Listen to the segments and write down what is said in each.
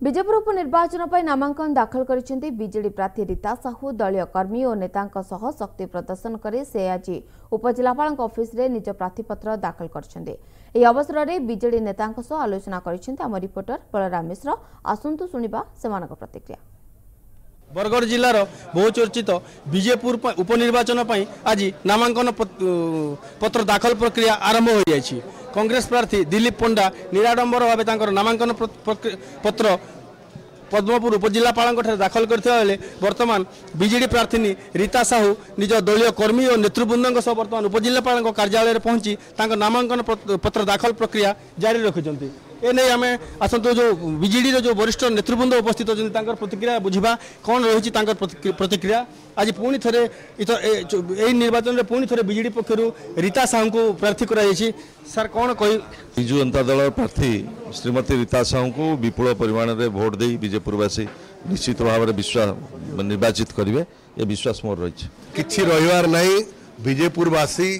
विजेपुर उपनिर्वाचन पर नामांकन दाखल करिसेंती बीजेडी प्रार्थी रीता साहू दलीय कर्मी और नेतांक सह शक्ति प्रदर्शन करे से आज उपजिलापाल ऑफिस रे निज प्रार्थीपत्र दाखल करछन्ते। एही अवसर में बीजेडी नेतांक सह आलोचना करिसेंती आम रिपोर्टर बलराम मिश्र। आसंतु सुनिबा सेमानक प्रतिक्रिया। बरगढ़ जिलार बहुचर्चित विजेपुर उपनिर्वाचन पर आज नामांकन पत्र दाखल प्रक्रिया आरंभ हो जाएगी। कांग्रेस प्रार्थी दिलीप पंडा निराडंबर भाव नामांकन पत्र पद्मपुर उपजिलापाल दाखल करते बर्तमान बीजेडी प्रार्थी रीता साहू निज दलीय कर्मी और नेतृवृंद सह बर्तमान उपजिलापाल कार्यालय पहुंची नामांकन पत्र दाखल प्रक्रिया जारी रखिंट। एने आम आसतु जो बीजेडी जो वरिष्ठ नेतृवृंद उपस्थित अच्छा प्रतिक्रिया बुझा कौन रही प्रतिक्रिया। आज पुणी थे यही निर्वाचन में पुणी थे बीजेडी पक्षर रीता साहू को प्रार्थी कराई। सर कौन कह विजु जनता दल प्रार्थी श्रीमती रीता साहू को विपुल परिमाण में भोट दे विजेपुरवासी निश्चित भाव में विश्वास निर्वाचित करेंगे ये विश्वास मोर रही किसी रहीबार नहीं। विजेपुरवासी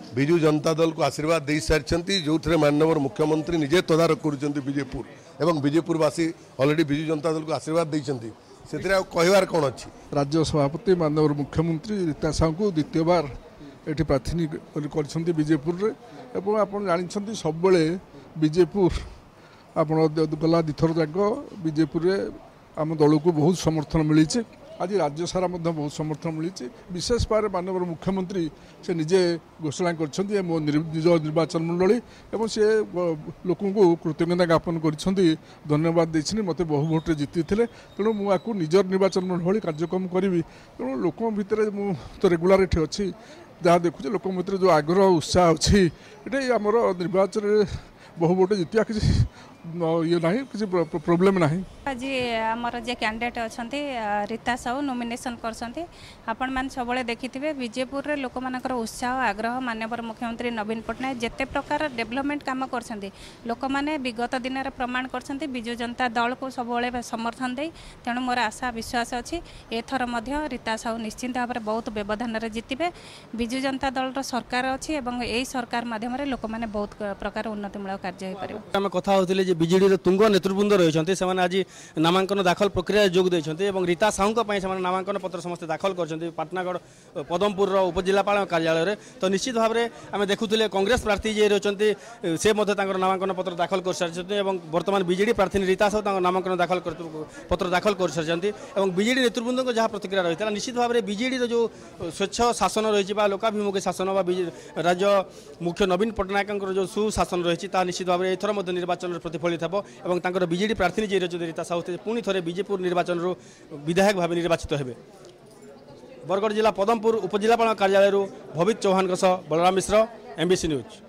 विजु जनता दल को आशीर्वाद दे सारी जो थे माननीय मुख्यमंत्री निजे तदारख कर विजेपुर एवं विजेपुरवासी अलरेडी विजु जनता दल को आशीर्वाद देते से कहबार कौन अच्छी। राज्य सभापति माननीय मुख्यमंत्री रीता साहू को द्वितीय बार ये प्रार्थी कर विजेपुर आप जानते सब विजेपुर आप गला दिथर जाक विजेपुर आम दल को बहुत समर्थन मिली। आज राज्य सारा बहुत समर्थन मिली। विशेष भाव माननीय मुख्यमंत्री से निजे घोषणा कर मो निज निर्वाचन मंडली एवं सी लोक कृतज्ञता ज्ञापन कर धन्यवाद देते मत बहु भोटे जीति तेणु मुझे निजर निर्वाचन मंडली कार्यक्रम करी तेणु लोक भितर मु तो रेगुलर ये अच्छी जहाँ देखुचे लोक भितर जो आग्रह उत्साह अच्छी ये आमर निर्वाचन बहु भोटे जीतिया किसी ये ना किसी प्रोब्लेम ना। आज आमर जे कैंडिडेट अच्छा रीता साहू नॉमिनेशन करछन्ते आपण मान सब देखिथिबे विजेपुर रे लोक मानकर उत्साह आग्रह माननीय मुख्यमंत्री नवीन पटनायक जेते प्रकार डेवलपमेंट काम करछन्ते लोक माने विगत दिन रे प्रमाण करछन्ते बिजु जनता दल को सब समर्थन दे तेणु मोर आशा विश्वास अछि एथर मध्य रीता साहू निश्चिंत भाव में बहुत व्यवधान रे जितिबे। बिजु जनता दल रो सरकार अछि एवं एही सरकार माध्यम रे लोक माने बहुत प्रकार उन्नतिमूलक कार्य हो परिबो। हम कथा होतिले बीजेडी तुंग नेतृवृंद रही से आज नामांकन दाखल प्रक्रिया जोग देते रीता साहू नामांकन पत्र समस्त दाखल कर पाटनागढ़ पदमपुर उपजिलापाल कार्यालय में। तो निश्चित भाव में आम देखुले कांग्रेस प्रार्थी जी रही से नामांकन पत्र दाखल कर सारी बर्तमान बीजेडी प्रार्थी रीता साहू नामांकन दाखल पत्र दाखल कर सारी बीजेडी नेतृवृंद जहाँ प्रतिक्रिया रही है निश्चित भाव में बीजेडी जो स्वच्छ शासन रही लोकाभिमुखी शासन राज्य मुख्य नवीन पटनायक जो सुशासन रही निश्चित भाव में एथर निर्वाचन प्रतिफलित हो बीजेडी प्रार्थी जी रही रीता साहू पुणी थे विजेपुर निर्वाचन विधायक भाव निर्वाचित हेबे। बरगढ़ जिला पदमपुर उपजिलापाल कार्यालय भवित चौहान बलराम मिश्र MBC न्यूज।